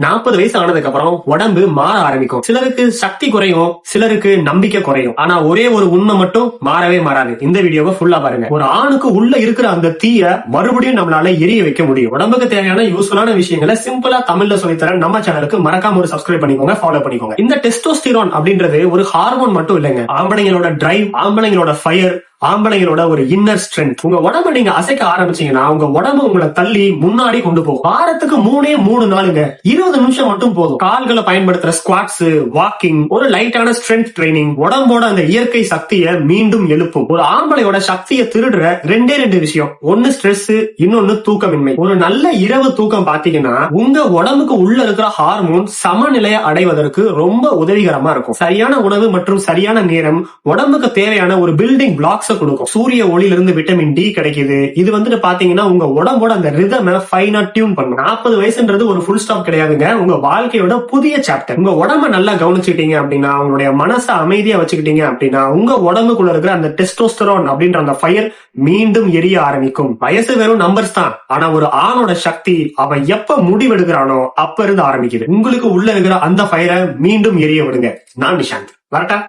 40 வயசு ஆனதுக்கு அப்புறம் உடம்பு மாற ஆரம்பிக்கும். சிலருக்கு சக்தி குறையும், சிலருக்கு நம்பிக்கை குறையும். ஆனா ஒரே ஒரு உண்மை மட்டும் மாறவே மாறாது. இந்த வீடியோவை ஃபுல்லா பாருங்க. ஒரு ஆணுக்கு உள்ள இருக்கிற அந்த தீய மறுபடியும் நம்மளால எரிய வைக்க முடியும். உடம்புக்கு தேவையான யூஸ்ஃபுல்லான விஷயங்களை சிம்பிளா தமிழ்ல சொல்லித்தரேன். நம்ம சேனலுக்கு மறக்காம ஒரு சப்ஸ்கிரைப் பண்ணிக்கோங்க, ஃபாலோ பண்ணிக்கோங்க. இந்த டெஸ்டோஸ்டிரான் அப்படின்றது ஒரு ஹார்மோன் மட்டும் இல்லைங்க. ஆம்பளைங்களோட டிரைவ், ஆம்பளைங்களோட ஃபயர், ஆம்பளைங்களோட ஒரு இன்னர் ஸ்ட்ரென்த். உங்க உடம்பு நீங்க அசைக்க ஆரம்பிச்சீங்கன்னா உங்க உடம்பு உங்களை தள்ளி முன்னாடி கொண்டு போகும். வாரத்துக்கு 3 நாளுங்க 20 நிமிஷம் மட்டும் போதும். கால்களை பயன்படுத்துற ஸ்குவாட்ஸ், வாக்கிங், ஒரு லைட்டான ஸ்ட்ரென்த் ட்ரைனிங் உடம்போட அந்த இயற்கை சக்தியை மீண்டும் எழுப்பும். ஒரு ஆம்பளையோட சக்தியை திருடுற ரெண்டு விஷயம். ஒன்னு ஸ்ட்ரெஸ், இன்னொன்னு தூக்கமின்மை. ஒரு நல்ல இரவு தூக்கம் பாத்தீங்கன்னா உங்க உடம்புக்கு உள்ள இருக்கிற ஹார்மோன் சமநிலையை அடைவதற்கு ரொம்ப உதவிகரமா இருக்கும். சரியான உணவு மற்றும் சரியான நேரம் உடம்புக்கு தேவையான ஒரு பில்டிங் பிளாக்ஸ் கொடுக்கும். சூரிய ஒளியில இருந்து விட்டமின் டி கிடைக்குது. இது வந்துட்டு பாத்தீங்கன்னா உங்க உடம்போட அந்த ரிதமை ஃபைனா டியூன் பண்ணும். 40 வயசுன்றது ஒரு ஃபுல் ஸ்டாப் கிடையாதுங்க. உங்க வாழ்க்கையோட புதிய சாப்டர். உங்க உடம்ப நல்லா கவனிச்சுட்டீங்க அப்படின்னா, உங்களுடைய மனசை அமைதியா வச்சுக்கிட்டீங்க அப்படின்னா, உங்க உடம்புக்குள்ள இருக்கிற அந்த டெஸ்டோஸ்டெரான் அப்படின்ற அந்த ஃபயர் மீண்டும் எரிய ஆரம்பிக்கும். வயசு வெறும் நம்பர்ஸ் தான். ஆனா ஒரு ஆணோட சக்தி அவன் எப்ப முடிவெடுக்கிறானோ அப்ப இருந்து ஆரம்பிக்குது. உங்களுக்கு உள்ள இருக்கிற அந்த ஃபயரை மீண்டும் எரிய விடுங்க. நான் நிஷாந்த். வரட்டா?